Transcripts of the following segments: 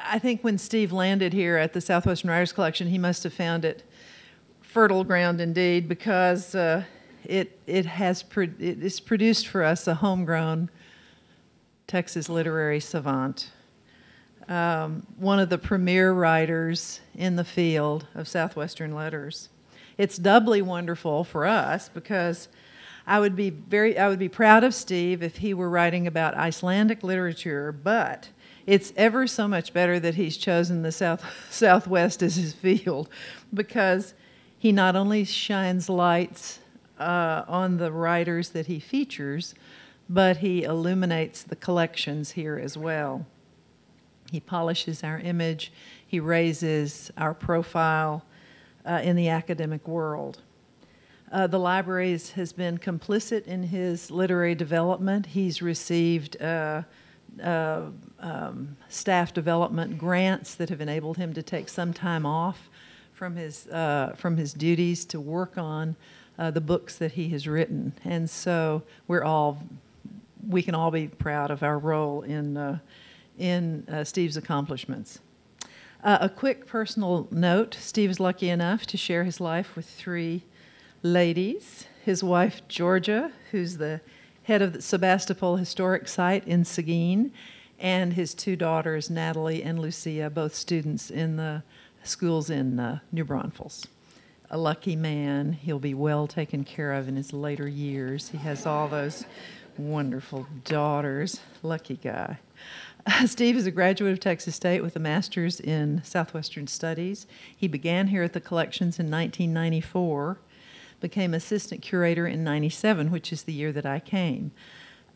I think when Steve landed here at the Southwestern Writers Collection, he must have found it fertile ground indeed, because it is produced for us a homegrown Texas literary savant, one of the premier writers in the field of Southwestern letters. It's doubly wonderful for us because I would be proud of Steve if he were writing about Icelandic literature, but it's ever so much better that he's chosen the Southwest as his field, because he not only shines lights on the writers that he features, but he illuminates the collections here as well. He polishes our image, he raises our profile in the academic world. The library has been complicit in his literary development. He's received staff development grants that have enabled him to take some time off from his duties to work on the books that he has written. And so we can all be proud of our role in Steve's accomplishments. A quick personal note: Steve is lucky enough to share his life with 3 ladies. His wife, Georgia, who's the head of the Sebastopol Historic Site in Seguin, and his 2 daughters, Natalie and Lucia, both students in the schools in New Braunfels. A lucky man. He'll be well taken care of in his later years. He has all those wonderful daughters. Lucky guy. Steve is a graduate of Texas State with a master's in Southwestern Studies. He began here at the collections in 1994, became assistant curator in 97, which is the year that I came.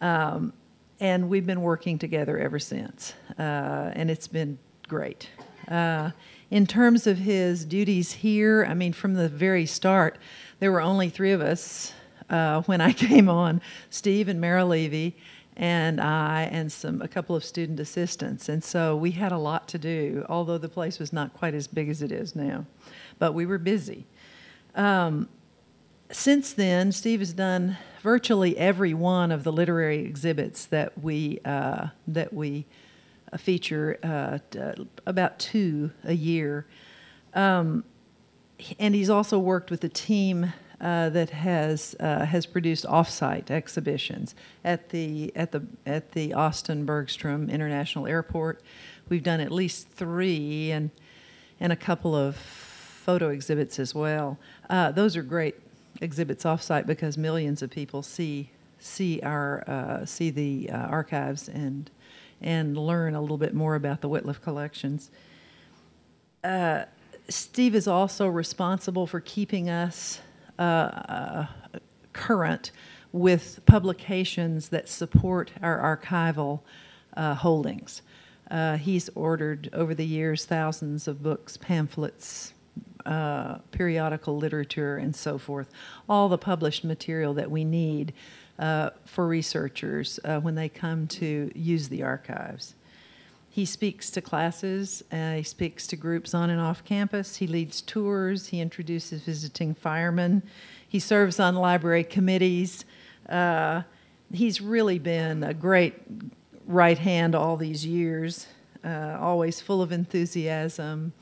And we've been working together ever since, and it's been great. In terms of his duties here, I mean, from the very start, there were only 3 of us when I came on: Steve and Mara Levy, and I, and a couple of student assistants. And so we had a lot to do, although the place was not quite as big as it is now. But we were busy. Since then, Steve has done virtually every one of the literary exhibits that we feature, about 2 a year. And he's also worked with a team that has produced off-site exhibitions at the Austin Bergstrom International Airport. We've done at least 3 and a couple of photo exhibits as well. Those are great exhibits off-site because millions of people see the archives and learn a little bit more about the Wittliff collections. Steve is also responsible for keeping us current with publications that support our archival holdings. He's ordered over the years thousands of books, pamphlets, periodical literature, and so forth, all the published material that we need for researchers when they come to use the archives. He speaks to classes, he speaks to groups on and off campus, he leads tours, he introduces visiting firemen, he serves on library committees. He's really been a great right hand all these years, always full of enthusiasm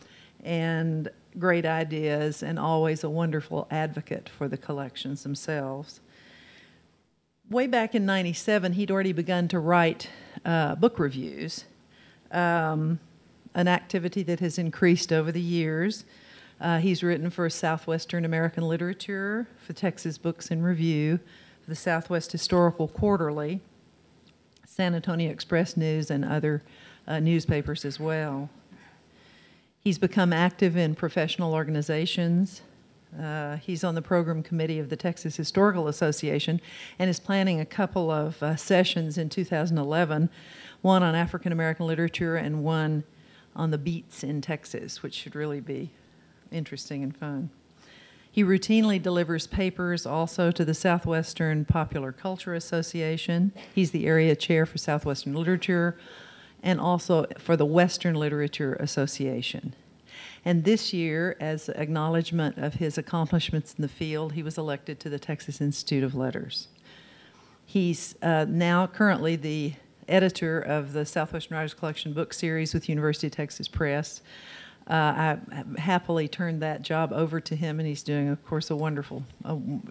and great ideas, and always a wonderful advocate for the collections themselves. Way back in '97, he'd already begun to write book reviews, an activity that has increased over the years. He's written for Southwestern American Literature, for Texas Books in Review, for the Southwest Historical Quarterly, San Antonio Express News, and other newspapers as well. He's become active in professional organizations. He's on the program committee of the Texas Historical Association and is planning a couple of sessions in 2011, one on African American literature and one on the beats in Texas, which should really be interesting and fun. He routinely delivers papers also to the Southwestern Popular Culture Association. He's the area chair for Southwestern Literature and also for the Western Literature Association. And this year, as acknowledgement of his accomplishments in the field, he was elected to the Texas Institute of Letters. He's now currently the editor of the Southwestern Writers Collection book series with University of Texas Press. I happily turned that job over to him, and he's doing, of course,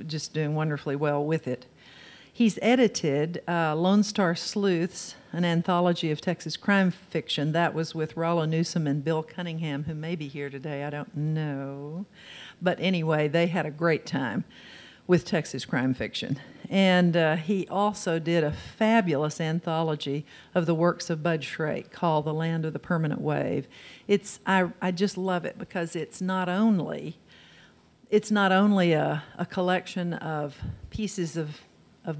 just doing wonderfully well with it. He's edited Lone Star Sleuths, an anthology of Texas crime fiction. That was with Rollo Newsom and Bill Cunningham, who may be here today, I don't know. But anyway, they had a great time with Texas crime fiction. And he also did a fabulous anthology of the works of Bud Shrake called The Land of the Permanent Wave. I just love it because it's not only a collection of pieces of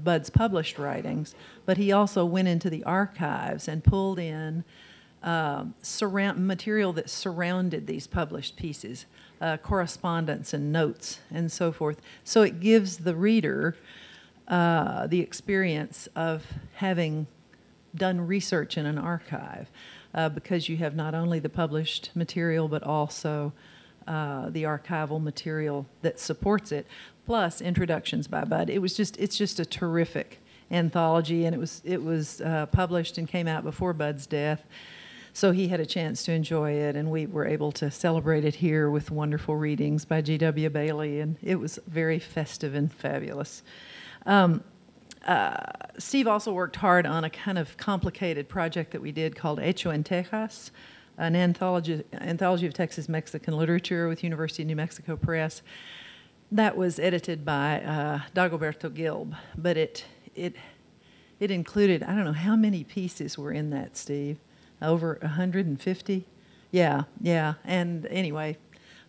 Bud's published writings, but he also went into the archives and pulled in material that surrounded these published pieces, correspondence and notes and so forth. So it gives the reader the experience of having done research in an archive, because you have not only the published material but also the archival material that supports it, plus introductions by Bud. It's just a terrific anthology, and it was published and came out before Bud's death, so he had a chance to enjoy it, and we were able to celebrate it here with wonderful readings by G.W. Bailey, and it was very festive and fabulous. Steve also worked hard on a kind of complicated project that we did called Hecho en Texas, an anthology of Texas Mexican literature with University of New Mexico Press. That was edited by Dagoberto Gilb, but it included, I don't know how many pieces were in that, Steve? Over 150? Yeah. And anyway,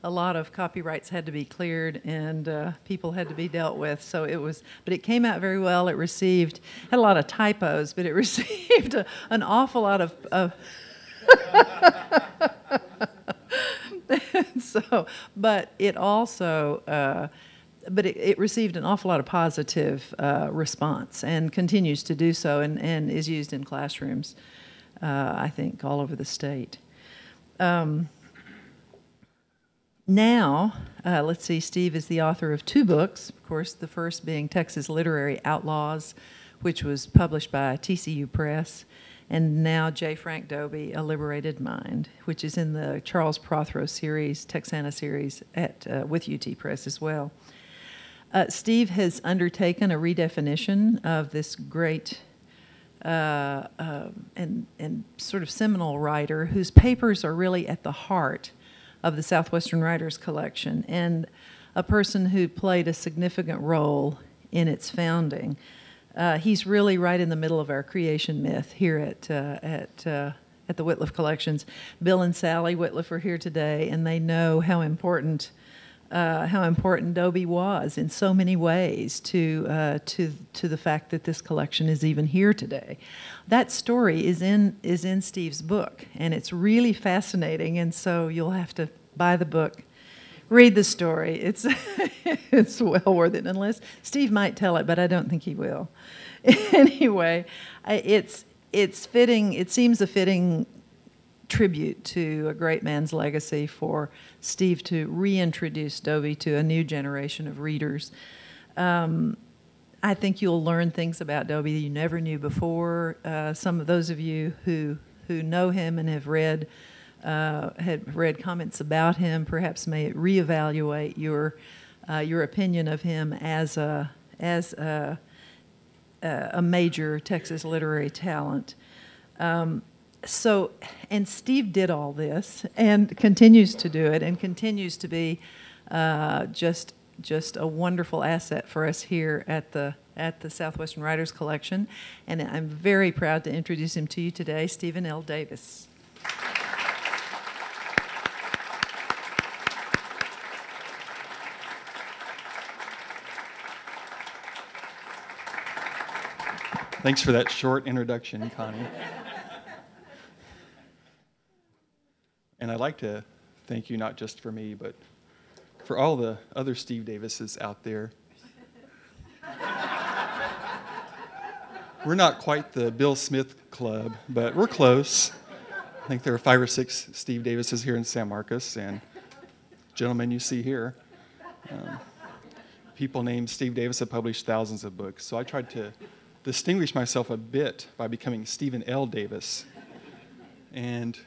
a lot of copyrights had to be cleared and people had to be dealt with. So but it came out very well. It had a lot of typos, but it received an awful lot of but it also, it received an awful lot of positive response and continues to do so, and is used in classrooms, I think, all over the state. Now, let's see, Steve is the author of 2 books, of course, the first being Texas Literary Outlaws, which was published by TCU Press, and now J. Frank Dobie, A Liberated Mind, which is in the Charles Prothero series, Texana series with UT Press as well. Steve has undertaken a redefinition of this great and sort of seminal writer whose papers are really at the heart of the Southwestern Writers Collection, and a person who played a significant role in its founding. He's really right in the middle of our creation myth here at the Wittliff Collections. Bill and Sally Wittliff are here today, and they know how important Dobie was in so many ways to the fact that this collection is even here today. That story is in Steve's book, and it's really fascinating. And so you'll have to buy the book, read the story. It's it's well worth it. Unless Steve might tell it, but I don't think he will. Anyway, it's fitting. It seems a fitting tribute to a great man's legacy for Steve to reintroduce Dobie to a new generation of readers. I think you'll learn things about Dobie that you never knew before. Some of those of you who know him and have read comments about him perhaps may reevaluate your opinion of him as a major Texas literary talent. And Steve did all this and continues to do it and continues to be just a wonderful asset for us here at the Southwestern Writers Collection. And I'm very proud to introduce him to you today, Stephen L. Davis. Thanks for that short introduction, Connie. And I'd like to thank you not just for me, but for all the other Steve Davises out there. We're not quite the Bill Smith Club, but we're close. I think there are 5 or 6 Steve Davises here in San Marcos, and gentlemen you see here. People named Steve Davis have published thousands of books, so I tried to distinguished myself a bit by becoming Stephen L. Davis. And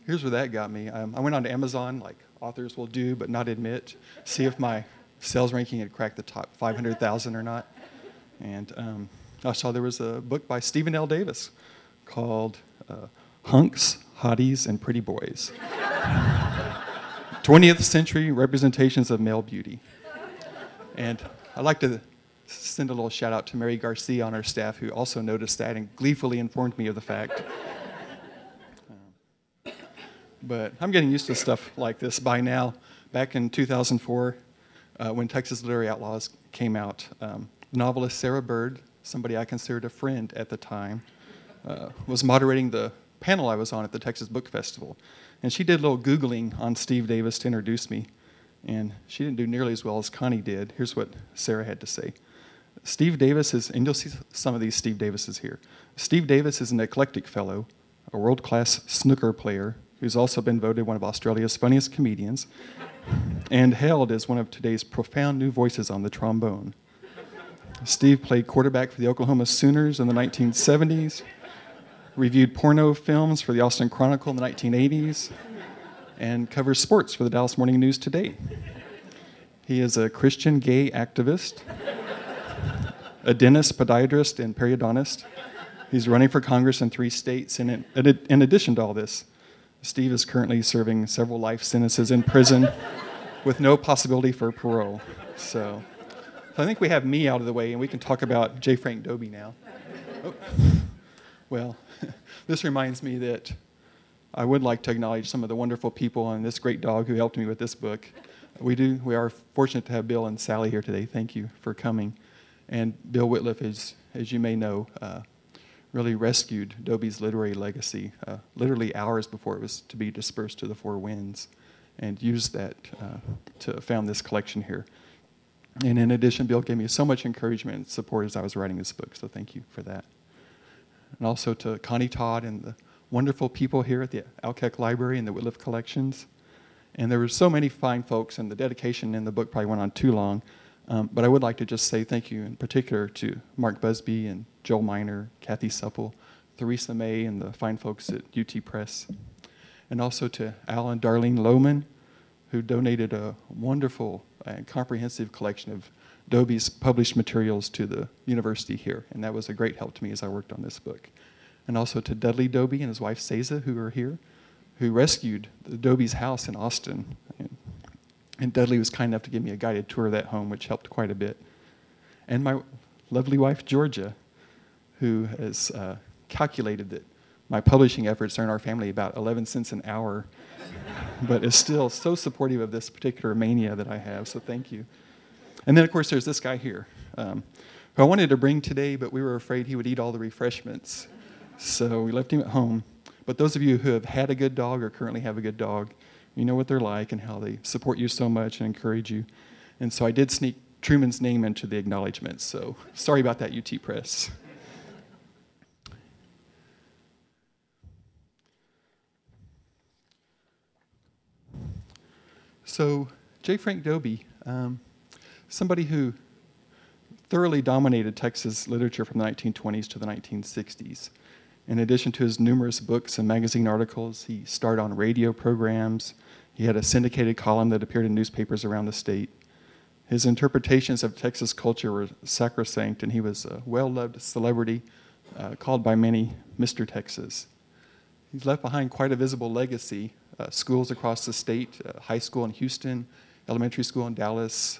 here's where that got me. I went on to Amazon, like authors will do but not admit, see if my sales ranking had cracked the top 500,000 or not. And I saw there was a book by Stephen L. Davis called Hunks, Hotties, and Pretty Boys. 20th Century Representations of Male Beauty. And I'd like to send a little shout out to Mary Garcia on our staff, who also noticed that and gleefully informed me of the fact. But I'm getting used to stuff like this by now. Back in 2004, when Texas Literary Outlaws came out, novelist Sarah Bird, somebody I considered a friend at the time, was moderating the panel I was on at the Texas Book Festival. And she did a little Googling on Steve Davis to introduce me. And she didn't do nearly as well as Connie did. Here's what Sarah had to say. Steve Davis is, and you'll see some of these Steve Davises here. Steve Davis is an eclectic fellow, a world-class snooker player, who's also been voted one of Australia's funniest comedians, and hailed as one of today's profound new voices on the trombone. Steve played quarterback for the Oklahoma Sooners in the 1970s, reviewed porno films for the Austin Chronicle in the 1980s, and covers sports for the Dallas Morning News today. He is a Christian gay activist, a dentist, podiatrist, and periodontist. He's running for Congress in 3 states, and in addition to all this, Steve is currently serving several life sentences in prison with no possibility for parole. So I think we have me out of the way, and we can talk about J. Frank Dobie now. Oh. Well, this reminds me that I would like to acknowledge some of the wonderful people and this great dog who helped me with this book. We are fortunate to have Bill and Sally here today. Thank you for coming. And Bill Wittliff, as you may know, really rescued Dobie's literary legacy literally hours before it was to be dispersed to the 4 winds, and used that to found this collection here. And in addition, Bill gave me so much encouragement and support as I was writing this book, so thank you for that. And also to Connie, Todd, and the wonderful people here at the Alkek Library and the Wittliff Collections. And there were so many fine folks, and the dedication in the book probably went on too long. But I would like to just say thank you in particular to Mark Busby and Joel Miner, Kathy Supple, Theresa May, and the fine folks at UT Press. And also to Al and Darlene Lohman, who donated a wonderful and comprehensive collection of Dobie's published materials to the university here. And that was a great help to me as I worked on this book. And also to Dudley Dobie and his wife Seiza, who are here, who rescued the Dobie's house in Austin. And Dudley was kind enough to give me a guided tour of that home, which helped quite a bit. And my lovely wife, Georgia, who has calculated that my publishing efforts earn our family about 11 cents an hour, but is still so supportive of this particular mania that I have, so thank you. And then, of course, there's this guy here, who I wanted to bring today, but we were afraid he would eat all the refreshments, so we left him at home. But those of you who have had a good dog or currently have a good dog, you know what they're like and how they support you so much and encourage you. And so I did sneak Truman's name into the acknowledgments, so sorry about that, UT Press. So J. Frank Dobie, somebody who thoroughly dominated Texas literature from the 1920s to the 1960s. In addition to his numerous books and magazine articles, he starred on radio programs. He had a syndicated column that appeared in newspapers around the state. His interpretations of Texas culture were sacrosanct, and he was a well-loved celebrity called by many Mr. Texas. He's left behind quite a visible legacy, schools across the state, high school in Houston, elementary school in Dallas,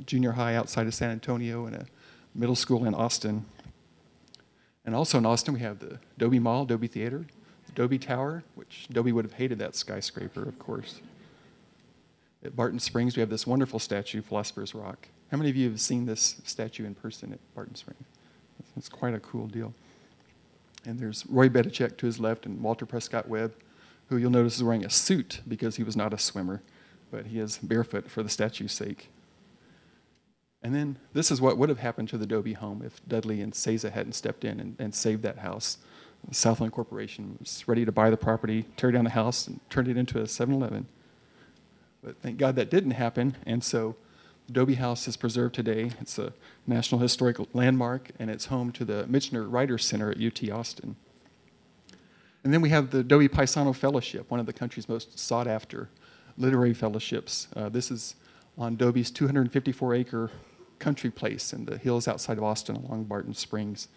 junior high outside of San Antonio, and a middle school in Austin. And also in Austin, we have the Dobie Mall, Dobie Theater, the Dobie Tower, which Dobie would have hated that skyscraper, of course. At Barton Springs, we have this wonderful statue, Philosopher's Rock. How many of you have seen this statue in person at Barton Springs? It's quite a cool deal. And there's Roy Bedichek to his left and Walter Prescott Webb, who you'll notice is wearing a suit because he was not a swimmer, but he is barefoot for the statue's sake. And then this is what would have happened to the Dobie home if Dudley and Seiza hadn't stepped in and saved that house. The Southland Corporation was ready to buy the property, tear down the house, and turn it into a 7-Eleven. But thank God that didn't happen, and so Dobie House is preserved today. It's a National Historic Landmark, and it's home to the Michener Writers Center at UT Austin. And then we have the Dobie Paisano Fellowship, one of the country's most sought-after literary fellowships. This is on Dobie's 254-acre country place in the hills outside of Austin along Barton Springs.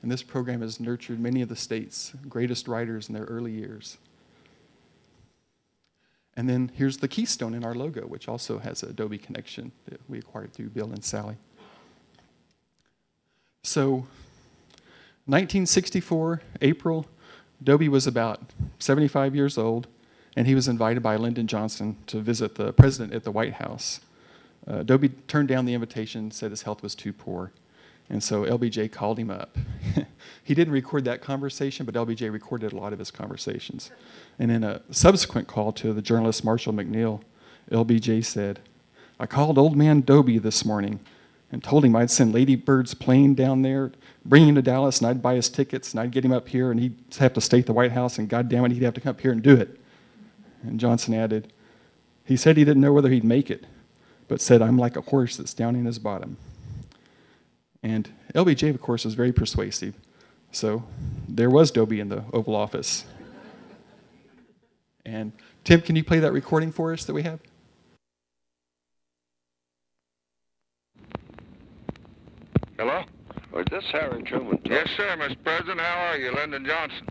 And this program has nurtured many of the state's greatest writers in their early years. And then here's the keystone in our logo, which also has a Dobie connection that we acquired through Bill and Sally. So 1964, April, Dobie was about 75 years old, and he was invited by Lyndon Johnson to visit the president at the White House. Dobie turned down the invitation, said his health was too poor, and so LBJ called him up. He didn't record that conversation, but LBJ recorded a lot of his conversations. And in a subsequent call to the journalist Marshall McNeil, LBJ said, "I called old man Dobie this morning and told him I'd send Lady Bird's plane down there, bring him to Dallas, and I'd buy his tickets, and I'd get him up here, and he'd have to stay at the White House, and goddamn it, he'd have to come up here and do it." And Johnson added, "He said he didn't know whether he'd make it, but said I'm like a horse that's down in his bottom." And LBJ, of course, was very persuasive. So there was Dobie in the Oval Office. And Tim, can you play that recording for us that we have? Hello? Is this Harry Truman? Yes, sir, Mr. President. How are you, Lyndon Johnson?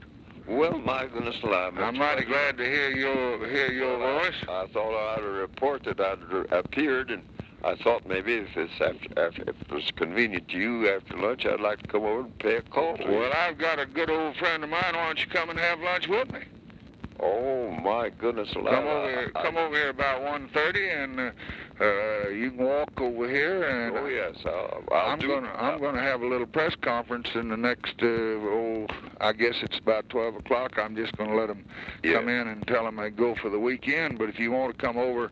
Well, my goodness alive. I'm mighty glad to hear your voice. I thought I'd report that I'd appeared, and I thought maybe if it was convenient to you after lunch, I'd like to come over and pay a call to you. Well, I've got a good old friend of mine. Why don't you come and have lunch with me? Oh, my goodness alive. Come over here about 1:30, and you can walk over here. And oh, yes. I'm gonna have a little press conference in the next, I guess it's about 12 o'clock. I'm just gonna let them come in and tell them they go for the weekend. But if you want to come over,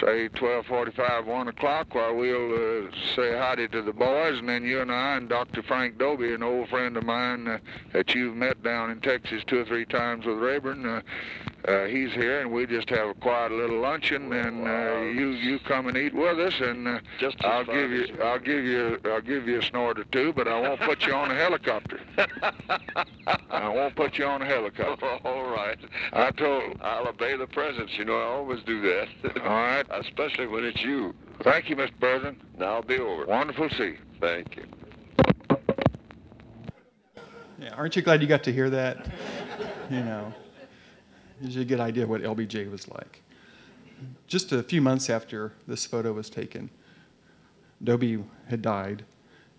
say 12:45, 1 o'clock, while we'll say howdy to the boys, and then you and I and Dr. Frank Dobie, an old friend of mine that you've met down in Texas 2 or 3 times with Rayburn, he's here, and we just have a quiet little luncheon, and you come and eat with us, and I'll give you a snort or two, but I won't put you on a helicopter. I won't put you on a helicopter. All right. I'll obey the presidents. You know, I always do that. All right. Especially when it's you. Thank you, Mr. President. Now I'll be over. Wonderful to see you. Thank you. Yeah, aren't you glad you got to hear that? You know, gives you a good idea of what LBJ was like. Just a few months after this photo was taken, Dobie had died,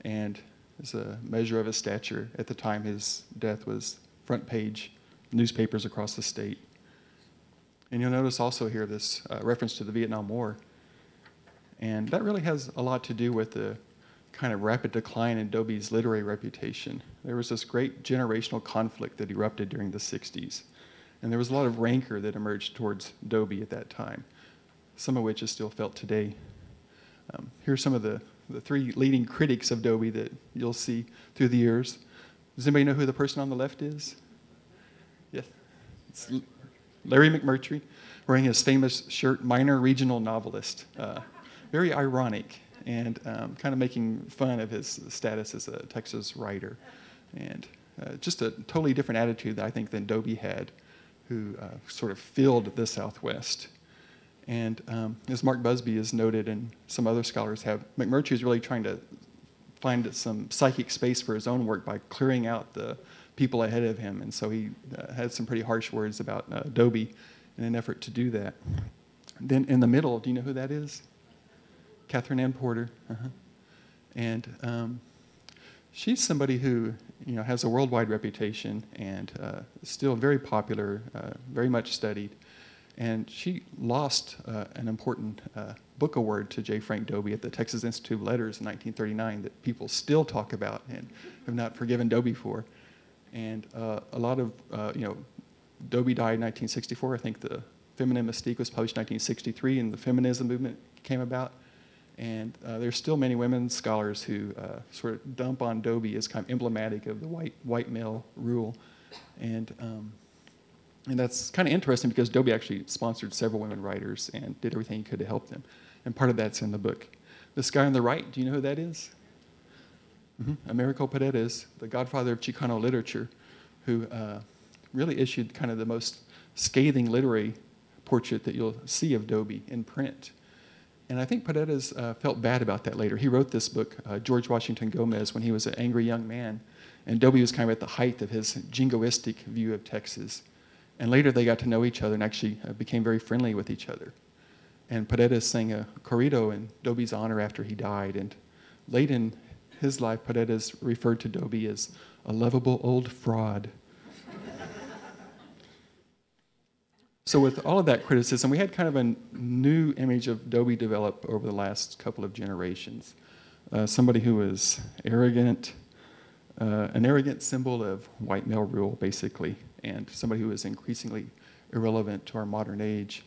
and as a measure of his stature, at the time his death was front page newspapers across the state. And you'll notice also here this reference to the Vietnam War. And that really has a lot to do with the kind of rapid decline in Dobie's literary reputation. There was this great generational conflict that erupted during the 60s. And there was a lot of rancor that emerged towards Dobie at that time, some of which is still felt today. Here's some of the 3 leading critics of Dobie that you'll see through the years. Does anybody know who the person on the left is? Yes. It's Larry McMurtry, wearing his famous shirt, minor regional novelist. Very ironic and kind of making fun of his status as a Texas writer. And just a totally different attitude, I think, than Dobie had, who sort of filled the Southwest. And as Mark Busby has noted, and some other scholars have, McMurtry is really trying to find some psychic space for his own work by clearing out the people ahead of him. And so he had some pretty harsh words about Dobie in an effort to do that. Then in the middle, do you know who that is? Catherine Ann Porter. And she's somebody who has a worldwide reputation and still very popular, very much studied. And she lost an important book award to J. Frank Dobie at the Texas Institute of Letters in 1939 that people still talk about and have not forgiven Dobie for. And a lot of, Dobie died in 1964. I think the Feminine Mystique was published in 1963, and the feminism movement came about. And there's still many women scholars who sort of dump on Dobie as kind of emblematic of the white male rule. And that's kind of interesting because Dobie actually sponsored several women writers and did everything he could to help them. And part of that's in the book. This guy on the right, do you know who that is? Americo Paredes, the godfather of Chicano literature, who really issued kind of the most scathing literary portrait that you'll see of Dobie in print. And I think Paredes felt bad about that later. He wrote this book, George Washington Gomez, when he was an angry young man. And Dobie was kind of at the height of his jingoistic view of Texas. And later they got to know each other and actually became very friendly with each other. And Paredes sang a corrido in Dobie's honor after he died. And late in his life, Paredes referred to Dobie as a lovable old fraud. So with all of that criticism, we had kind of a new image of Dobie develop over the last couple of generations. Somebody who was arrogant, an arrogant symbol of white male rule, basically, and somebody who is increasingly irrelevant to our modern age.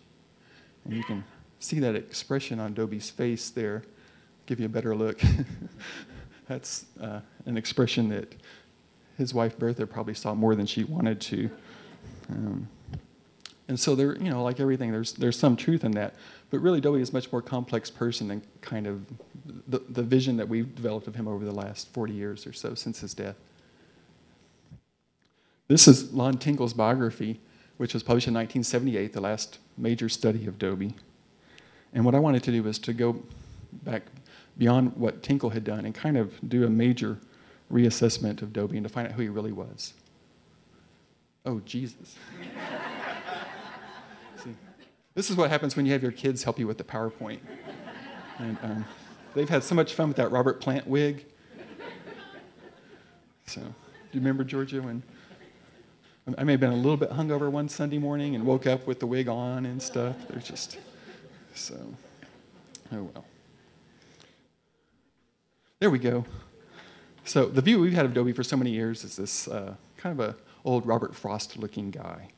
And you can see that expression on Dobie's face there. Give you a better look. That's an expression that his wife Bertha probably saw more than she wanted to. And so there, you know, like everything, there's some truth in that. But really, Dobie is a much more complex person than kind of the vision that we've developed of him over the last 40 years or so since his death. This is Lon Tinkle's biography, which was published in 1978, the last major study of Dobie. And what I wanted to do was to go back beyond what Tinkle had done and kind of do a major reassessment of Dobie and to find out who he really was. Oh, Jesus. See, this is what happens when you have your kids help you with the PowerPoint. And they've had so much fun with that Robert Plant wig. So, do you remember, Georgia, when I may have been a little bit hungover one Sunday morning and woke up with the wig on and stuff? They're just, so, oh well. There we go. So the view we've had of Dobie for so many years is this kind of a old Robert Frost-looking guy.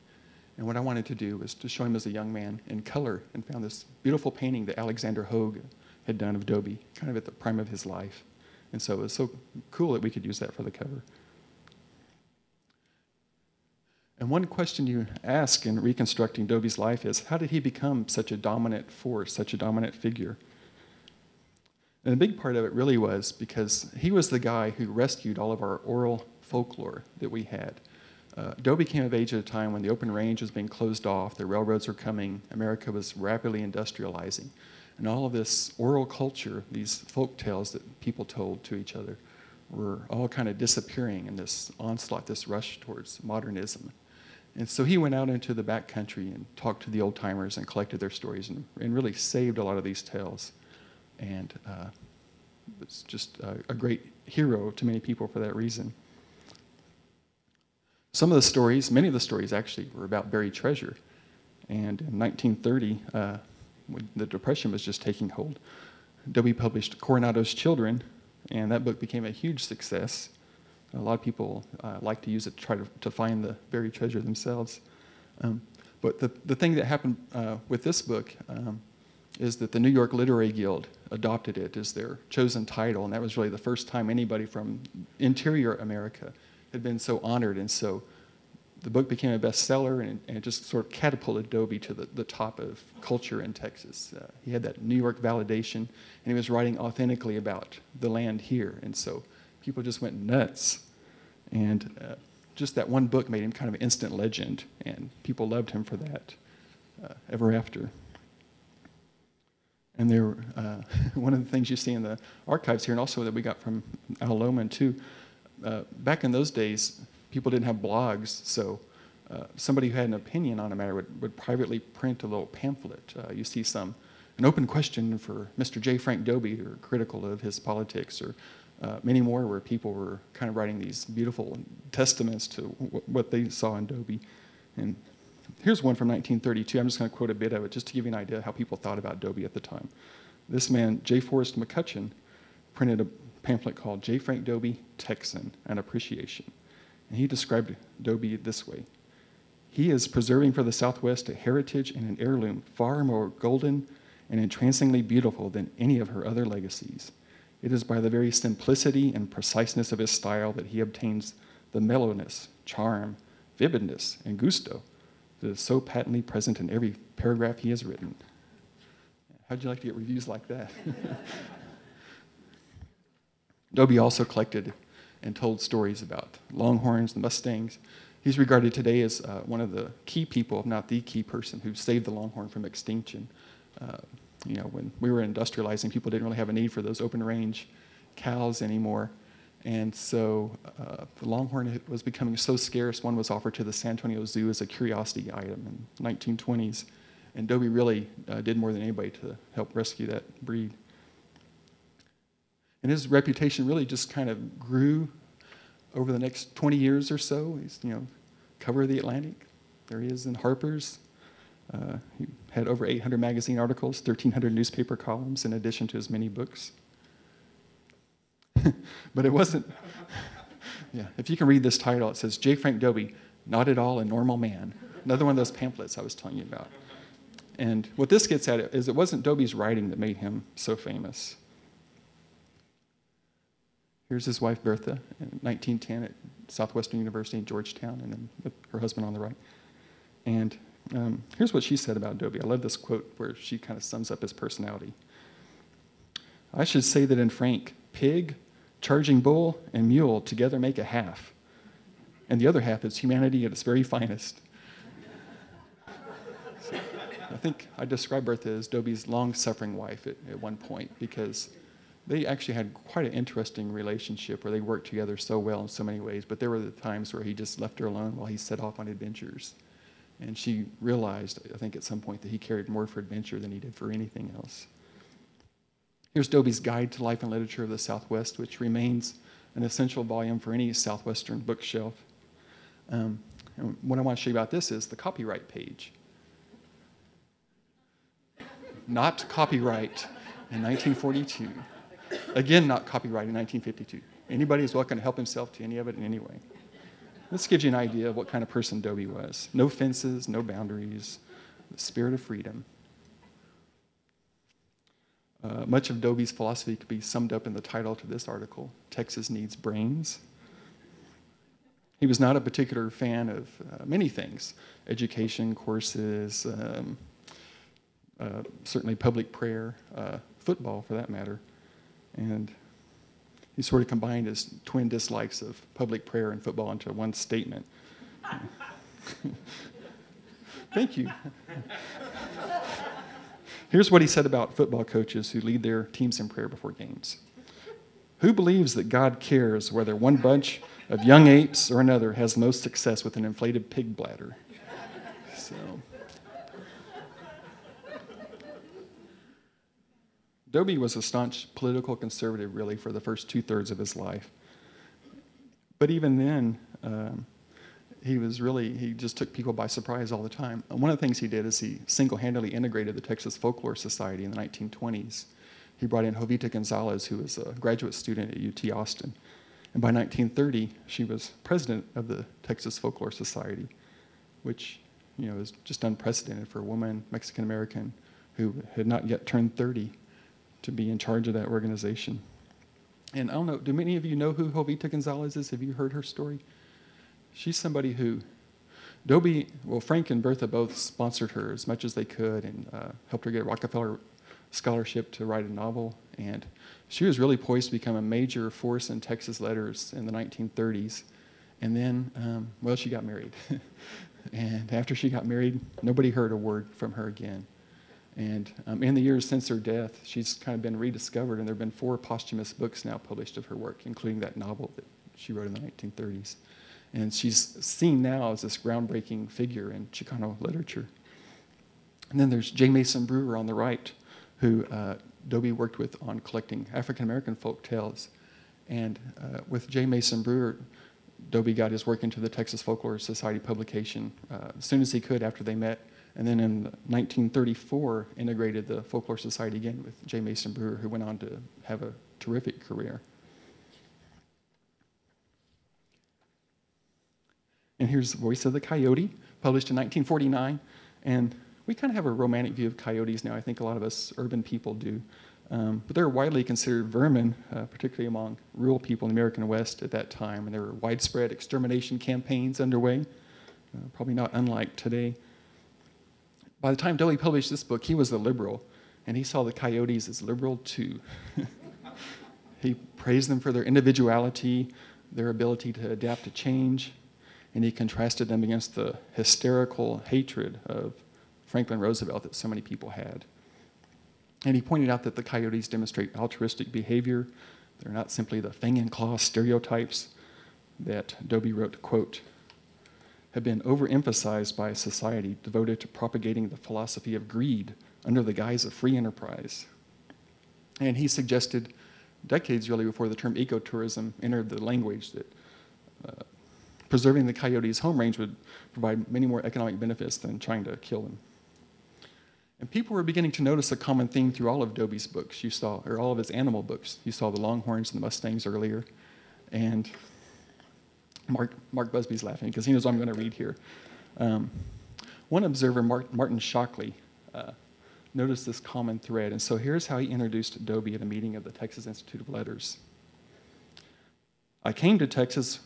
And what I wanted to do was to show him as a young man in color, and found this beautiful painting that Alexander Hogue had done of Dobie, kind of at the prime of his life. And so it was so cool that we could use that for the cover. And one question you ask in reconstructing Dobie's life is, how did he become such a dominant force, such a dominant figure? And a big part of it really was because he was the guy who rescued all of our oral folklore that we had. Dobie came of age at a time when the open range was being closed off, the railroads were coming, America was rapidly industrializing. And all of this oral culture, these folk tales that people told to each other, were all kind of disappearing in this onslaught, this rush towards modernism. And so he went out into the back country and talked to the old timers and collected their stories and really saved a lot of these tales. And was just a great hero to many people for that reason. Some of the stories, many of the stories actually, were about buried treasure. And in 1930, when the Depression was just taking hold, Dobie published Coronado's Children, and that book became a huge success. A lot of people like to use it to try to find the buried treasure themselves. But the thing that happened with this book is that the New York Literary Guild adopted it as their chosen title, and that was really the first time anybody from interior America had been so honored. And so the book became a bestseller, and it just sort of catapulted Dobie to the top of culture in Texas. He had that New York validation, and he was writing authentically about the land here, and so people just went nuts. And just that one book made him kind of an instant legend, and people loved him for that ever after. And there, one of the things you see in the archives here, and also that we got from Al Lohman too, back in those days, people didn't have blogs, so somebody who had an opinion on a matter would privately print a little pamphlet. You see an open question for Mr. J. Frank Dobie, or critical of his politics, or many more where people were kind of writing these beautiful testaments to what they saw in Dobie. And here's one from 1932. I'm just going to quote a bit of it just to give you an idea of how people thought about Dobie at the time. This man, J. Forrest McCutcheon, printed a pamphlet called J. Frank Dobie, Texan, An Appreciation. And he described Dobie this way: he is preserving for the Southwest a heritage and an heirloom far more golden and entrancingly beautiful than any of her other legacies. It is by the very simplicity and preciseness of his style that he obtains the mellowness, charm, vividness, and gusto that is so patently present in every paragraph he has written. How'd you like to get reviews like that? Dobie also collected and told stories about longhorns, the Mustangs. He's regarded today as one of the key people, if not the key person, who saved the longhorn from extinction. When we were industrializing, people didn't really have a need for those open-range cows anymore. And so the longhorn was becoming so scarce, one was offered to the San Antonio Zoo as a curiosity item in the 1920s. And Dobie really did more than anybody to help rescue that breed. And his reputation really just kind of grew over the next 20 years or so. He's, cover of the Atlantic. There he is in Harper's. He had over 800 magazine articles, 1,300 newspaper columns, in addition to his many books. But it wasn't, if you can read this title, it says, J. Frank Dobie, Not at All a Normal Man. Another one of those pamphlets I was telling you about. And what this gets at is it wasn't Dobie's writing that made him so famous. Here's his wife, Bertha, in 1910 at Southwestern University in Georgetown, and then with her husband on the right. And here's what she said about Dobie. I love this quote where she kind of sums up his personality. I should say that in Frank, pig, charging bull, and mule together make a half. And the other half is humanity at its very finest. So, I think I described Bertha as Dobie's long-suffering wife at one point, because they actually had quite an interesting relationship where they worked together so well in so many ways, but there were the times where he just left her alone while he set off on adventures. And she realized, I think at some point, that he cared more for adventure than he did for anything else. Here's Dobie's Guide to Life and Literature of the Southwest, which remains an essential volume for any Southwestern bookshelf. And what I want to show you about this is the copyright page. Not copyright in 1942. Again, not copyright in 1952. Anybody is welcome to help himself to any of it in any way. This gives you an idea of what kind of person Dobie was. No fences, no boundaries, the spirit of freedom. Much of Dobie's philosophy could be summed up in the title to this article, Texas Needs Brains. He was not a particular fan of many things, education, courses, certainly public prayer, football for that matter. And he sort of combined his twin dislikes of public prayer and football into one statement. Thank you. Here's what he said about football coaches who lead their teams in prayer before games. Who believes that God cares whether one bunch of young apes or another has the most success with an inflated pig bladder? So, Dobie was a staunch political conservative, really, for the first 2/3 of his life. But even then, he just took people by surprise all the time. And one of the things he did is he single-handedly integrated the Texas Folklore Society in the 1920s. He brought in Jovita Gonzalez, who was a graduate student at UT Austin. And by 1930, she was president of the Texas Folklore Society, which is just unprecedented for a woman, Mexican-American, who had not yet turned 30 to be in charge of that organization. And I don't know, do many of you know who Jovita Gonzalez is? Have you heard her story? She's somebody who Frank and Bertha both sponsored her as much as they could and helped her get a Rockefeller scholarship to write a novel. And she was really poised to become a major force in Texas letters in the 1930s. And then, she got married. And after she got married, nobody heard a word from her again. And in the years since her death, she's kind of been rediscovered, and there have been 4 posthumous books now published of her work, including that novel that she wrote in the 1930s. And she's seen now as this groundbreaking figure in Chicano literature. And then there's J. Mason Brewer on the right, who Dobie worked with on collecting African-American folk tales. And with J. Mason Brewer, Dobie got his work into the Texas Folklore Society publication as soon as he could after they met. And then in 1934, integrated the Folklore Society again with J. Mason Brewer, who went on to have a terrific career. And here's Voice of the Coyote, published in 1949. And we kind of have a romantic view of coyotes now. I think a lot of us urban people do. But they're widely considered vermin, particularly among rural people in the American West at that time. And there were widespread extermination campaigns underway, probably not unlike today. By the time Dobie published this book, he was a liberal, and he saw the coyotes as liberal too. He praised them for their individuality, their ability to adapt to change, and he contrasted them against the hysterical hatred of Franklin Roosevelt that so many people had. And he pointed out that the coyotes demonstrate altruistic behavior. They're not simply the fang-and-claw stereotypes that Dobie wrote, quote, have been overemphasized by a society devoted to propagating the philosophy of greed under the guise of free enterprise. And he suggested, decades really before the term ecotourism entered the language, that preserving the coyotes' home range would provide many more economic benefits than trying to kill them. And people were beginning to notice a common theme through all of Dobie's books. You saw, or all of his animal books. You saw the longhorns and the mustangs earlier. And Mark Busby's laughing because he knows what I'm going to read here. One observer, Martin Shockley, noticed this common thread. And so here's how he introduced Dobie at a meeting of the Texas Institute of Letters. I came to Texas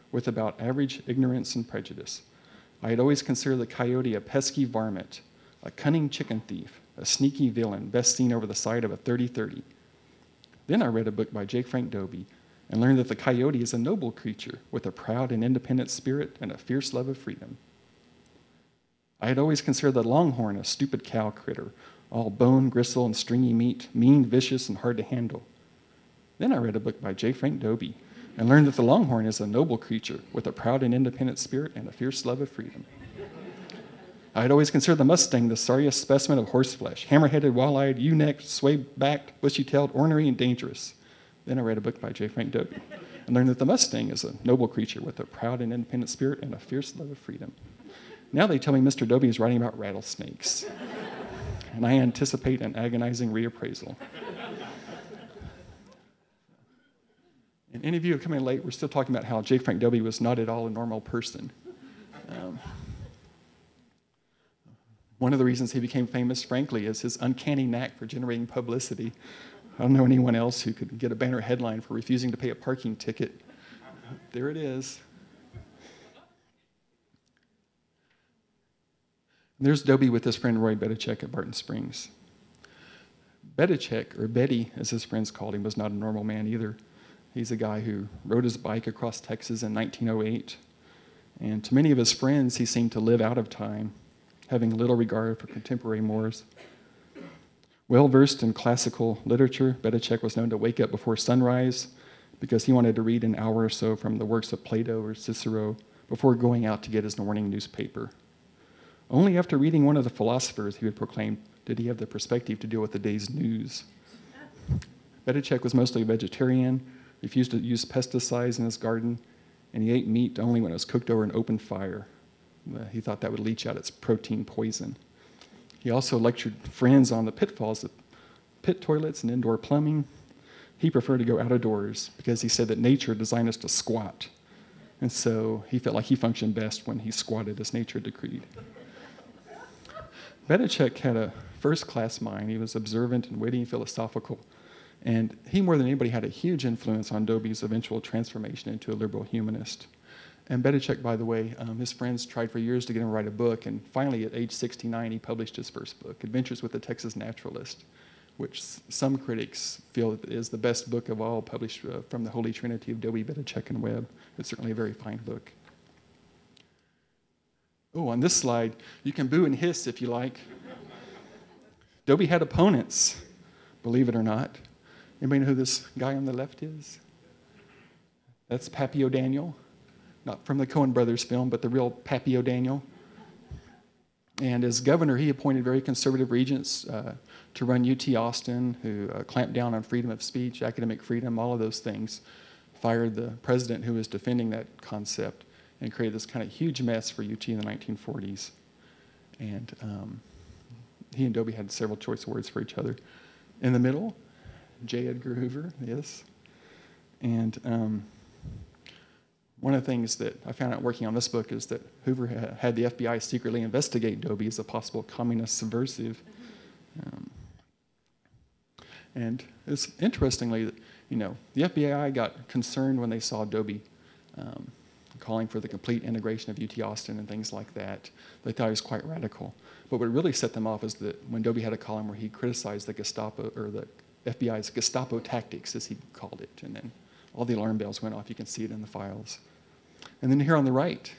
with about average ignorance and prejudice. I had always considered the coyote a pesky varmint, a cunning chicken thief, a sneaky villain best seen over the side of a 30-30. Then I read a book by J. Frank Dobie and learned that the coyote is a noble creature with a proud and independent spirit and a fierce love of freedom. I had always considered the longhorn a stupid cow critter, all bone, gristle, and stringy meat, mean, vicious, and hard to handle. Then I read a book by J. Frank Dobie and learned that the longhorn is a noble creature with a proud and independent spirit and a fierce love of freedom. I had always considered the mustang the sorriest specimen of horseflesh, hammer-headed, wall-eyed, ewe-necked, sway-backed, bushy-tailed, ornery, and dangerous. Then I read a book by J. Frank Dobie and learned that the mustang is a noble creature with a proud and independent spirit and a fierce love of freedom. Now they tell me Mr. Dobie is writing about rattlesnakes, and I anticipate an agonizing reappraisal. And any of you who come in late, we're still talking about how J. Frank Dobie was not at all a normal person. One of the reasons he became famous, frankly, is his uncanny knack for generating publicity. I don't know anyone else who could get a banner headline for refusing to pay a parking ticket. There it is. There's Dobie with his friend Roy Bedichek at Barton Springs. Bedichek, or Betty as his friends called him, was not a normal man either. He's a guy who rode his bike across Texas in 1908. And to many of his friends, he seemed to live out of time, having little regard for contemporary mores. Well-versed in classical literature, Bedichek was known to wake up before sunrise because he wanted to read an hour or so from the works of Plato or Cicero before going out to get his morning newspaper. Only after reading one of the philosophers, he would proclaim, did he have the perspective to deal with the day's news. Bedichek was mostly a vegetarian, refused to use pesticides in his garden, and he ate meat only when it was cooked over an open fire. He thought that would leach out its protein poison. He also lectured friends on the pitfalls of pit toilets and indoor plumbing. He preferred to go out of doors because he said that nature designed us to squat. And so he felt like he functioned best when he squatted as nature decreed. Bedichek had a first-class mind. He was observant and witty and philosophical. And he, more than anybody, had a huge influence on Dobie's eventual transformation into a liberal humanist. And Bedichek, by the way, his friends tried for years to get him to write a book, and finally at age 69, he published his first book, Adventures with the Texas Naturalist, which some critics feel is the best book of all published from the Holy Trinity of Dobie, Bedichek, and Webb. It's certainly a very fine book. Oh, on this slide, you can boo and hiss if you like. Dobie had opponents, believe it or not. Anybody know who this guy on the left is? That's Pappy O'Daniel. Not from the Coen Brothers film, but the real Pappy O'Daniel. And as governor, he appointed very conservative regents to run UT Austin, who clamped down on freedom of speech, academic freedom, all of those things. Fired the president who was defending that concept and created this kind of huge mess for UT in the 1940s. And he and Dobie had several choice words for each other. In the middle, J. Edgar Hoover, yes. And one of the things that I found out working on this book is that Hoover had the FBI secretly investigate Dobie as a possible communist subversive. And it's interestingly, you know, the FBI got concerned when they saw Dobie calling for the complete integration of UT Austin and things like that. They thought he was quite radical. But what really set them off is that when Dobie had a column where he criticized the Gestapo or the FBI's Gestapo tactics, as he called it. And then all the alarm bells went off. You can see it in the files. And then here on the right,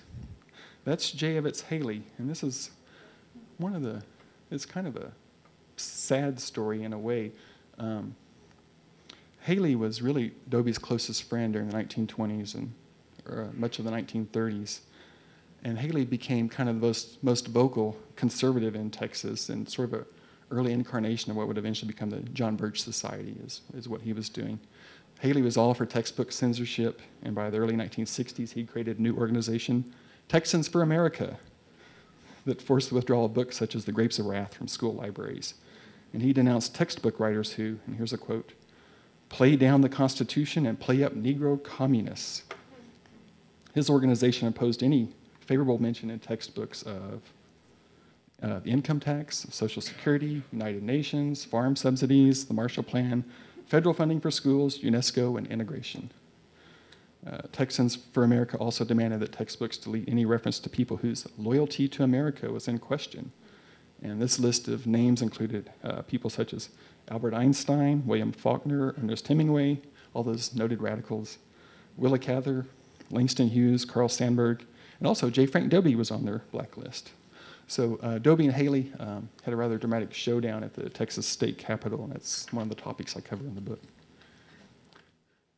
that's J. Evetts Haley. And this is one of the, it's kind of a sad story in a way. Haley was really Dobie's closest friend during the 1920s and much of the 1930s. And Haley became kind of the most vocal conservative in Texas and sort of an early incarnation of what would eventually become the John Birch Society is what he was doing. Haley was all for textbook censorship, and by the early 1960s, he created a new organization, Texans for America, that forced the withdrawal of books such as The Grapes of Wrath from school libraries. And he denounced textbook writers who, and here's a quote, play down the Constitution and play up Negro communists. His organization opposed any favorable mention in textbooks of the income tax, Social Security, United Nations, farm subsidies, the Marshall Plan, federal funding for schools, UNESCO, and integration. Texans for America also demanded that textbooks delete any reference to people whose loyalty to America was in question. And this list of names included people such as Albert Einstein, William Faulkner, Ernest Hemingway, all those noted radicals, Willa Cather, Langston Hughes, Carl Sandburg, and also J. Frank Dobie was on their blacklist. So Dobie and Haley had a rather dramatic showdown at the Texas state capitol, and that's one of the topics I cover in the book.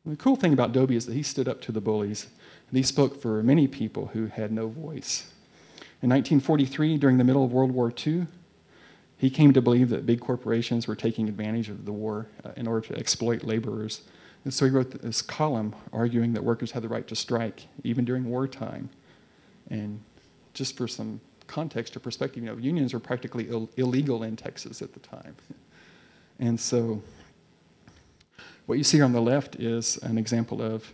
And the cool thing about Dobie is that he stood up to the bullies, and he spoke for many people who had no voice. In 1943, during the middle of World War II, he came to believe that big corporations were taking advantage of the war in order to exploit laborers. And so he wrote this column arguing that workers had the right to strike, even during wartime. And just for some context or perspective, unions were practically illegal in Texas at the time. And so what you see here on the left is an example of,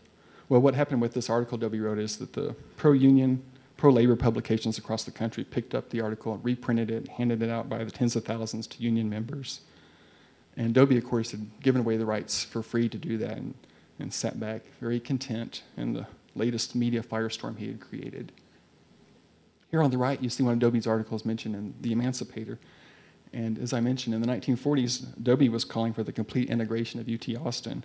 well, what happened with this article Dobie wrote is that the pro-union, pro-labor publications across the country picked up the article and reprinted it, handed it out by the tens of thousands to union members. And Dobie, of course, had given away the rights for free to do that and sat back very content in the latest media firestorm he had created. Here on the right, you see one of Dobie's articles mentioned in The Emancipator. And as I mentioned, in the 1940s, Dobie was calling for the complete integration of UT Austin.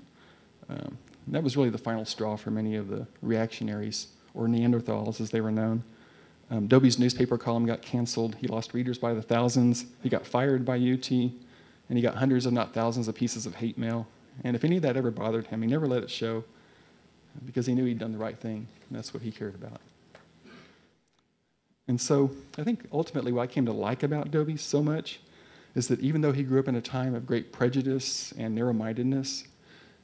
That was really the final straw for many of the reactionaries, or Neanderthals as they were known. Dobie's newspaper column got canceled. He lost readers by the thousands. He got fired by UT, and he got hundreds, if not thousands, of pieces of hate mail. And if any of that ever bothered him, he never let it show because he knew he'd done the right thing, and that's what he cared about. And so I think ultimately what I came to like about Dobie so much is that even though he grew up in a time of great prejudice and narrow-mindedness,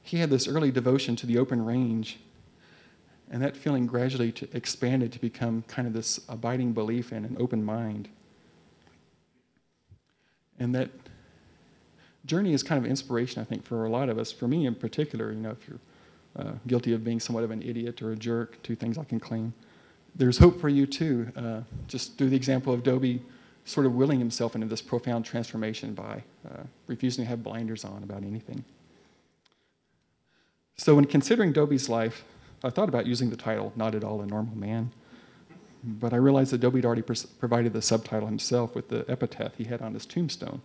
he had this early devotion to the open range, and that feeling gradually expanded to become kind of this abiding belief in an open mind. And that journey is kind of inspiration, I think, for a lot of us. For me in particular, if you're guilty of being somewhat of an idiot or a jerk, two things I can claim, there's hope for you too, just through the example of Dobie sort of willing himself into this profound transformation by refusing to have blinders on about anything. So when considering Dobie's life, I thought about using the title, Not at All a Normal Man, but I realized that Dobie had already provided the subtitle himself with the epitaph he had on his tombstone,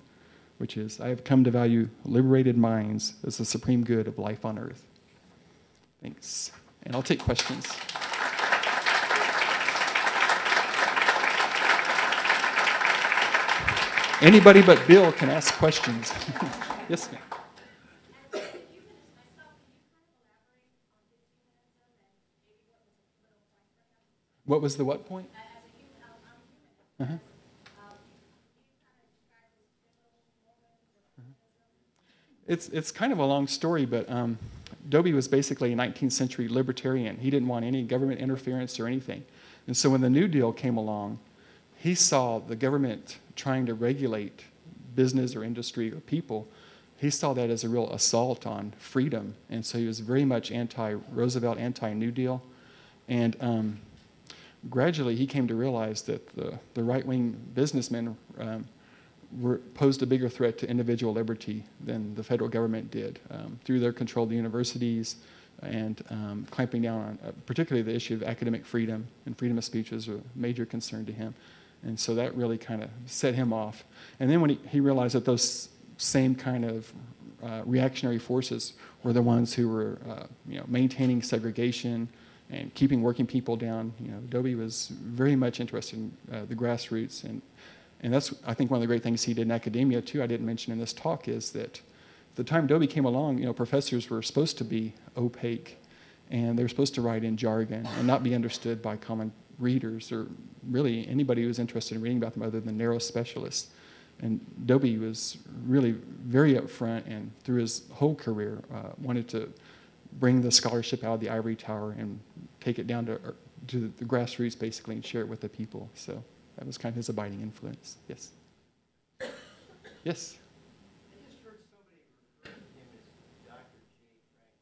which is, I have come to value liberated minds as the supreme good of life on earth. Thanks. And I'll take questions. Anybody but Bill can ask questions. Yes, ma'am. What was the what point? Uh-huh. It's kind of a long story, but Dobie was basically a 19th century libertarian. He didn't want any government interference or anything. And so when the New Deal came along, he saw the government trying to regulate business or industry or people. He saw that as a real assault on freedom. And so he was very much anti-Roosevelt, anti-New Deal. And gradually he came to realize that the right-wing businessmen posed a bigger threat to individual liberty than the federal government did through their control of the universities and clamping down on particularly the issue of academic freedom and freedom of speech was a major concern to him. And so that really kind of set him off. And then when he realized that those same kind of reactionary forces were the ones who were maintaining segregation and keeping working people down. Dobie was very much interested in the grassroots, and that's, I think, one of the great things he did in academia too. I didn't mention in this talk is that the time Dobie came along, professors were supposed to be opaque, and they were supposed to write in jargon and not be understood by common readers or really anybody who was interested in reading about them other than narrow specialists. And Dobie was really very upfront, and through his whole career wanted to bring the scholarship out of the ivory tower and take it down to the grassroots basically and share it with the people. So that was kind of his abiding influence. Yes. Yes. I just heard somebody refer to him as Dr. J. Frank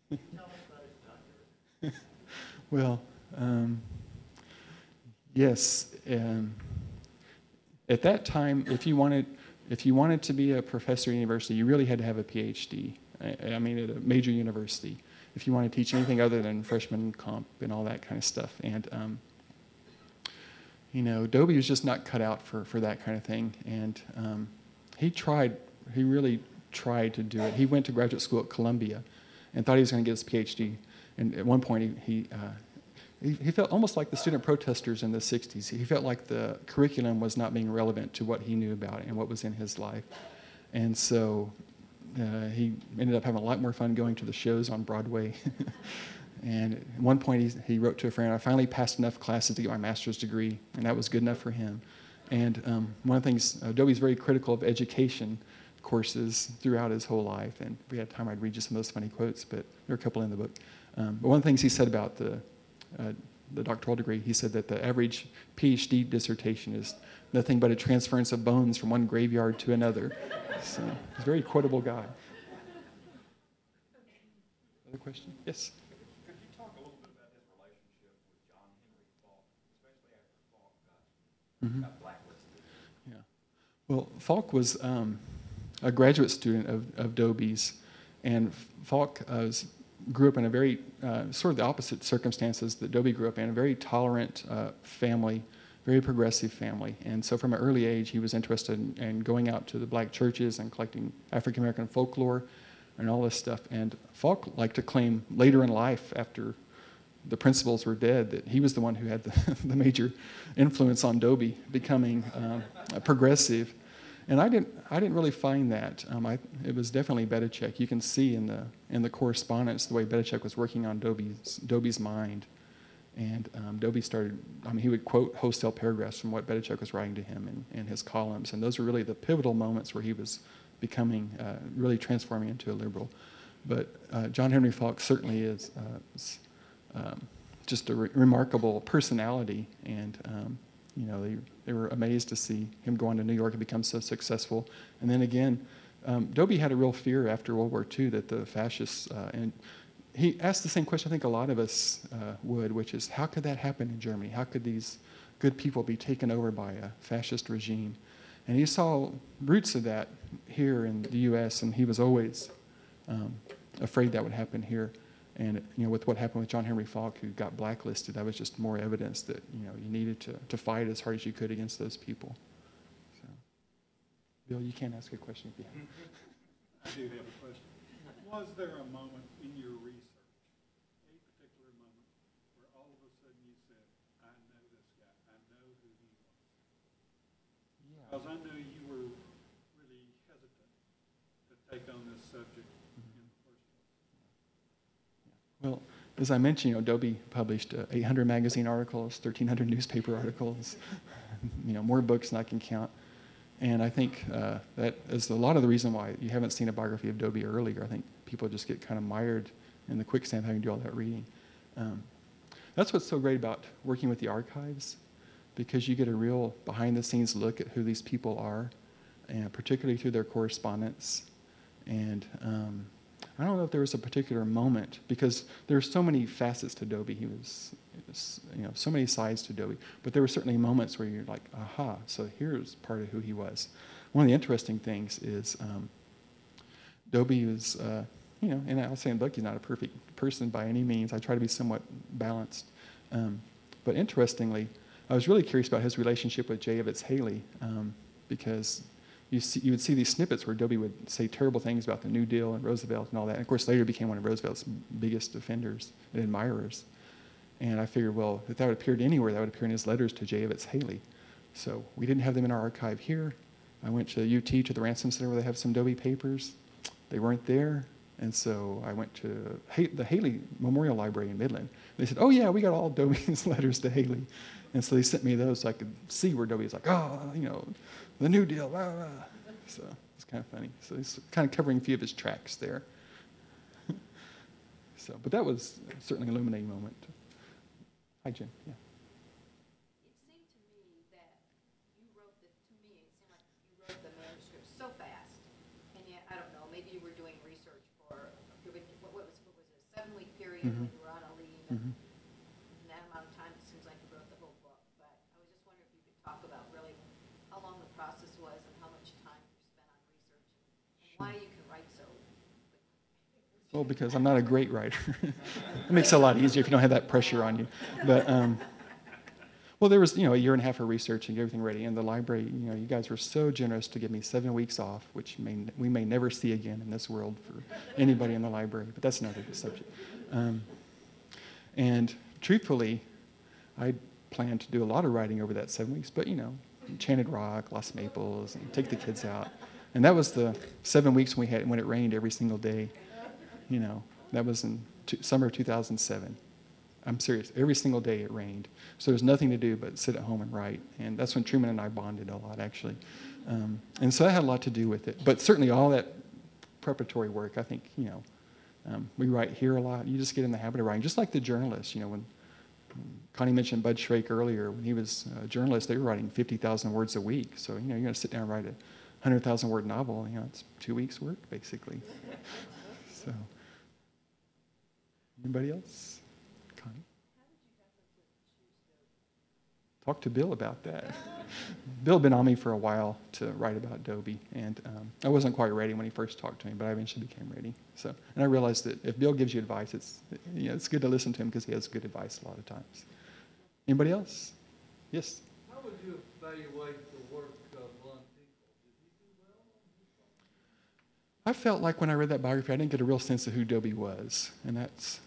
Dobie. Tell us about his doctorate. Well, yes. At that time, if you wanted to be a professor at university, you really had to have a PhD. I mean, at a major university, if you want to teach anything other than freshman comp and all that kind of stuff. And Dobie was just not cut out for that kind of thing. And he really tried to do it. He went to graduate school at Columbia and thought he was going to get his PhD. And at one point, he felt almost like the student protesters in the 60s. He felt like the curriculum was not being relevant to what he knew about it and what was in his life. And so he ended up having a lot more fun going to the shows on Broadway. And at one point, he wrote to a friend, "I finally passed enough classes to get my master's degree," and that was good enough for him. And one of the things, Dobie's very critical of education courses throughout his whole life. And if we had time, I'd read you some of those funny quotes, but there are a couple in the book. But one of the things he said about the doctoral degree, he said that the average PhD dissertation is nothing but a transference of bones from one graveyard to another. So he's a very quotable guy. Other question? Yes? Could you talk a little bit about his relationship with John Henry Falk, especially after Falk got blacklisted? Yeah. Well, Falk was a graduate student of Dobie's, and Falk grew up in a very, sort of the opposite circumstances that Dobie grew up in, a very tolerant family, very progressive family. And so from an early age, he was interested in going out to the black churches and collecting African-American folklore and all this stuff. And Falk liked to claim later in life, after the principals were dead, that he was the one who had the major influence on Dobie becoming progressive. And I didn't really find that. It was definitely Bedichek. You can see in the correspondence the way Bedichek was working on Dobie's mind. And Dobie started, he would quote wholesale paragraphs from what Bedichek was writing to him in his columns. And those were really the pivotal moments where he was becoming, really transforming into a liberal. But John Henry Falk certainly is just a remarkable personality. And they were amazed to see him go on to New York and become so successful. And then again, Dobie had a real fear after World War II that the fascists, and he asked the same question I think a lot of us would, which is, how could that happen in Germany? How could these good people be taken over by a fascist regime? And he saw roots of that here in the U.S., and he was always afraid that would happen here. And with what happened with John Henry Falk, who got blacklisted, that was just more evidence that you needed to fight as hard as you could against those people. So, Bill, you can ask a question if you have. I do have a question. Was there a moment in your research, a particular moment, where all of a sudden you said, "I know this guy. I know who he was"? Yeah. Because I know you were really hesitant to take on this subject. Well, as I mentioned, Dobie published 800 magazine articles, 1,300 newspaper articles, more books than I can count. And I think that is a lot of the reason why you haven't seen a biography of Dobie earlier. I think people just get kind of mired in the quicksand having to do all that reading. That's what's so great about working with the archives, because you get a real behind-the-scenes look at who these people are, and particularly through their correspondence. And I don't know if there was a particular moment, because there are so many facets to Dobie. He was, so many sides to Dobie. But there were certainly moments where you're like, aha, so here's part of who he was. One of the interesting things is Dobie was, and I'll say in the book, he's not a perfect person by any means. I try to be somewhat balanced. But interestingly, I was really curious about his relationship with J. Evetts Haley, because you would see these snippets where Dobie would say terrible things about the New Deal and Roosevelt and all that. And of course, later became one of Roosevelt's biggest defenders and admirers. And I figured, well, if that would appear anywhere, that would appear in his letters to J. Evans Haley. So we didn't have them in our archive here. I went to UT, to the Ransom Center, where they have some Dobie papers. They weren't there. And so I went to the Haley Memorial Library in Midland. They said, oh, yeah, we got all Dobie's letters to Haley. And so they sent me those so I could see where Dobie was like, oh, you know, the New Deal, blah, blah. So it's kind of funny. So he's kind of covering a few of his tracks there. So, but that was certainly an illuminating moment. Hi, Jen. Yeah. It seemed to me that you wrote it seemed like you wrote the manuscript so fast. And yet, I don't know, maybe you were doing research for, what was it, a 7-week period when you were on a leave. And in that amount of time, it seems like you wrote the whole book. But I was just wondering if you could talk about really how long the process was and how much time you spent on research and why you can write so quickly. Well, because I'm not a great writer. It makes it a lot easier if you don't have that pressure on you. But, well, there was, a year and a half of research and everything ready. And the library, you guys were so generous to give me 7 weeks off, which we may never see again in this world for anybody in the library. But that's another subject. And truthfully, I planned to do a lot of writing over that 7 weeks. But, Enchanted Rock, Lost Maples, and take the kids out. And that was the 7 weeks when it rained every single day. That was in summer of 2007. I'm serious. Every single day it rained. So there was nothing to do but sit at home and write. And that's when Truman and I bonded a lot, actually. And so that had a lot to do with it. But certainly all that preparatory work, I think, we write here a lot. You just get in the habit of writing, just like the journalists. When Connie mentioned Bud Shrake earlier, when he was a journalist, they were writing 50,000 words a week. So, you're going to sit down and write a 100,000-word novel. It's 2 weeks' work, basically. So, anybody else? Connie? How did you happen to choose to? Talk to Bill about that. Bill had been on me for a while to write about Dobie, and I wasn't quite ready when he first talked to me, but I eventually became ready. So, and I realized that if Bill gives you advice, it's good to listen to him because he has good advice a lot of times. Anybody else? Yes? How would you evaluate the work of Lon Tinkle? Did he do well on his part? I felt like when I read that biography, I didn't get a real sense of who Dobie was, and that's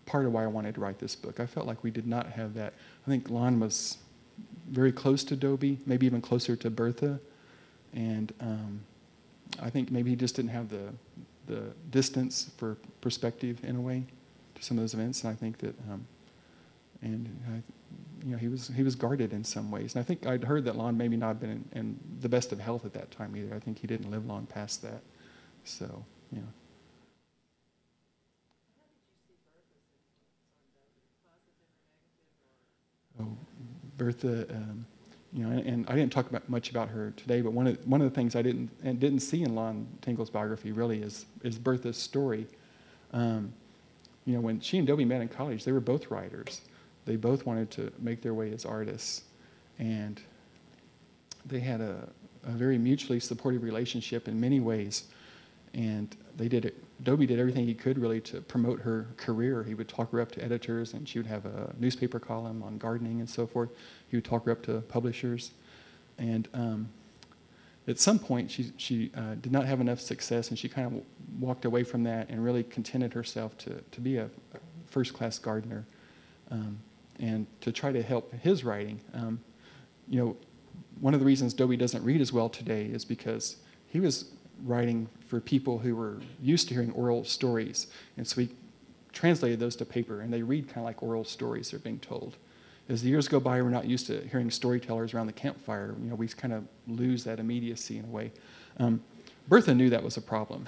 part of why I wanted to write this book. I felt like we did not have that. I think Lon was very close to Dobie, maybe even closer to Bertha, and I think maybe he just didn't have the distance for perspective in a way to some of those events, and I think that, he was guarded in some ways. And I think I'd heard that Lon maybe not been in the best of health at that time either. I think he didn't live long past that. So, How did you see Bertha's influence on Dobie, positive or negative? Bertha, and I didn't talk much about her today, but one of the things I didn't see in Lon Tinkle's biography really is Bertha's story. When she and Dobie met in college, they were both writers. They both wanted to make their way as artists, and they had a very mutually supportive relationship in many ways. And Dobie did everything he could really to promote her career. He would talk her up to editors, and she would have a newspaper column on gardening and so forth. He would talk her up to publishers. And at some point, she did not have enough success, and she kind of walked away from that and really contented herself to be a first-class gardener and to try to help his writing. One of the reasons Dobie doesn't read as well today is because he was writing for people who were used to hearing oral stories. And so he translated those to paper, and they read kind of like oral stories they're being told. As the years go by, we're not used to hearing storytellers around the campfire. We kind of lose that immediacy in a way. Bertha knew that was a problem.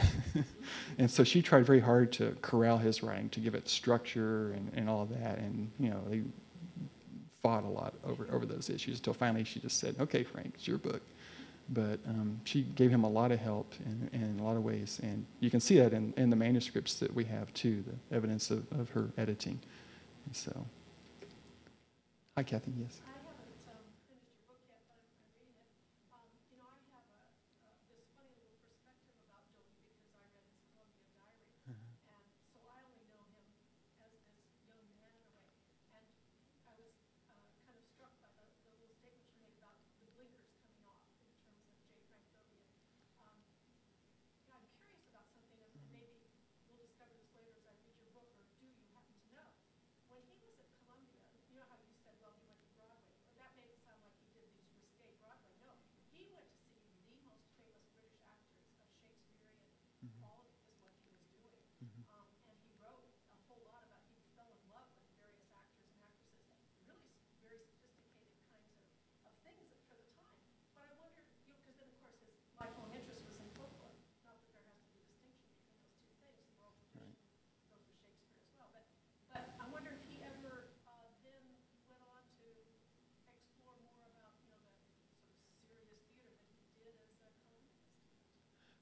And so she tried very hard to corral his writing, to give it structure and all of that. And, they fought a lot over those issues until finally she just said, okay, Frank, it's your book. But she gave him a lot of help in a lot of ways. And you can see that in the manuscripts that we have, too, the evidence of her editing. And so, hi, Kathy, yes. I haven't finished your book yet, but I'm reading it. I have this funny little perspective about Dobie because I read his Columbia Diary, and so I only know him as this young man in a way. And I was kind of struck by the little statement you made about the blinkers coming off in terms of J. Frank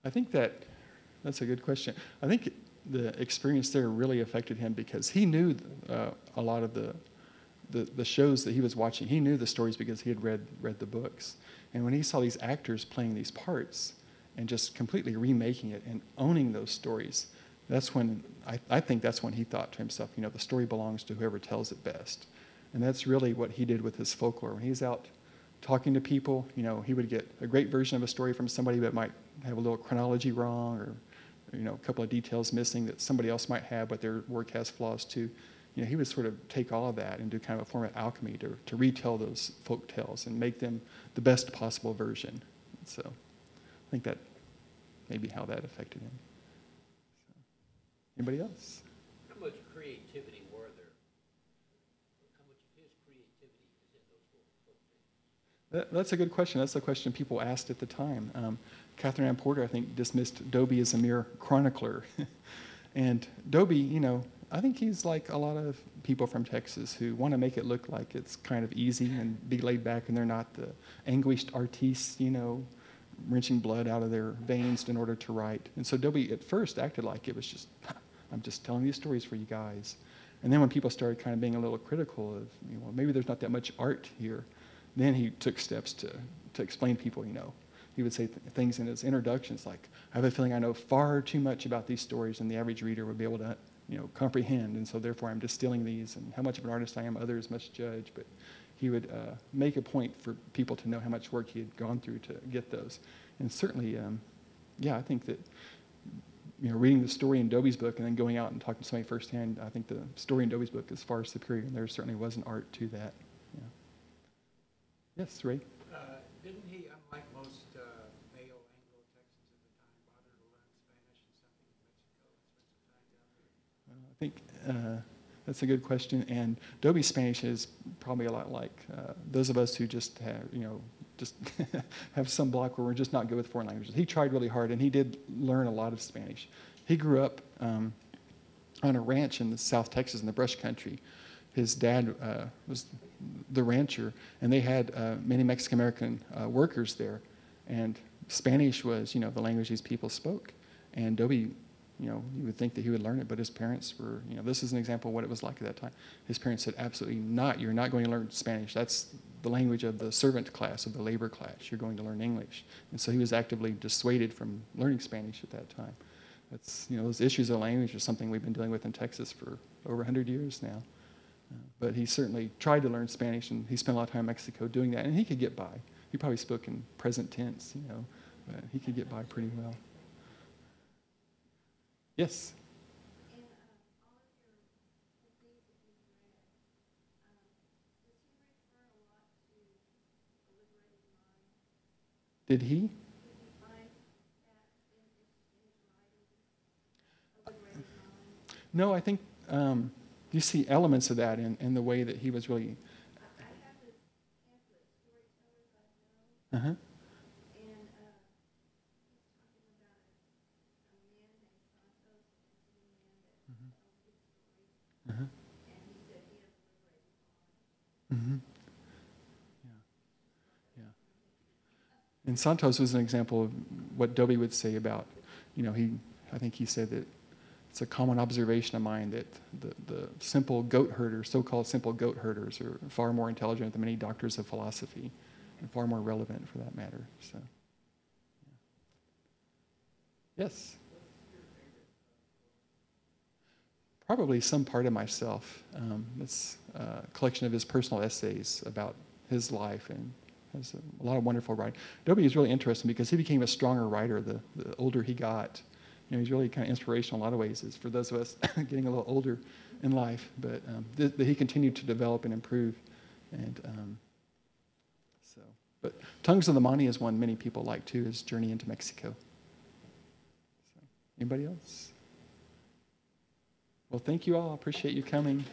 I think that's a good question. I think the experience there really affected him because he knew a lot of the shows that he was watching. He knew the stories because he had read the books. And when he saw these actors playing these parts and just completely remaking it and owning those stories, that's when, I think that's when he thought to himself, the story belongs to whoever tells it best. And that's really what he did with his folklore. When he's out talking to people, he would get a great version of a story from somebody that might have a little chronology wrong or a couple of details missing that somebody else might have, but their work has flaws too. He would sort of take all of that and do kind of a form of alchemy to retell those folk tales and make them the best possible version. So I think that may be how that affected him. So, anybody else? How much creativity were there? How much of his creativity is in those folk tales? That's a good question. That's the question people asked at the time. Catherine Ann Porter, I think, dismissed Dobie as a mere chronicler. And Dobie, I think he's like a lot of people from Texas who want to make it look like it's kind of easy and be laid back, and they're not the anguished artistes, wrenching blood out of their veins in order to write. And so Dobie at first acted like it was just, I'm just telling these stories for you guys. And then when people started kind of being a little critical of, maybe there's not that much art here, then he took steps to explain to people, He would say things in his introductions like, I have a feeling I know far too much about these stories than the average reader would be able to comprehend, and so therefore I'm distilling these, and how much of an artist I am, others must judge. But he would make a point for people to know how much work he had gone through to get those. And certainly, I think that, reading the story in Dobie's book and then going out and talking to somebody firsthand, I think the story in Dobie's book is far superior, and there certainly was an art to that. Yeah. Yes, Ray? Didn't he, unlike most male Anglo-Texans at the time, bother to learn Spanish and something in Mexico and spend some time down there? I think that's a good question. And Dobie's Spanish is probably a lot like those of us who just have, just have some block where we're just not good with foreign languages. He tried really hard, and he did learn a lot of Spanish. He grew up on a ranch in the South Texas in the brush country. His dad was the rancher, and they had many Mexican-American workers there. And Spanish was, the language these people spoke. And Dobie, you would think that he would learn it, but his parents were, this is an example of what it was like at that time. His parents said, absolutely not. You're not going to learn Spanish. That's the language of the servant class, of the labor class. You're going to learn English. And so he was actively dissuaded from learning Spanish at that time. That's, those issues of language are something we've been dealing with in Texas for over 100 years now. But he certainly tried to learn Spanish, and he spent a lot of time in Mexico doing that, and he could get by. He probably spoke in present tense, but he could get by pretty well. Yes? In all of the things that you've read, does he refer a lot to the liberated mind? Did he? Did you find that in his writing, a liberated mind? No, I think you see elements of that in the way that he was really. I have this pamphlet, Storytellers I Know, Uh-huh. and he's talking about a man named Santos, and it's a man that tells his stories, Uh-huh. and he said he has a liberated mind. Mm-hmm. Yeah. And Santos was an example of what Dobie would say about, I think he said that it's a common observation of mine that the simple goat herders, so-called simple goat herders, are far more intelligent than many doctors of philosophy, and far more relevant for that matter. So, yeah. Yes? Probably some part of myself. It's a collection of his personal essays about his life, and has a lot of wonderful writing. Dobie is really interesting because he became a stronger writer the older he got. He's really kind of inspirational in a lot of ways, is for those of us getting a little older in life, but that he continued to develop and improve. And but Tongues of the Mani is one many people like too, his journey into Mexico. So, anybody else? Well, thank you all. I appreciate you coming.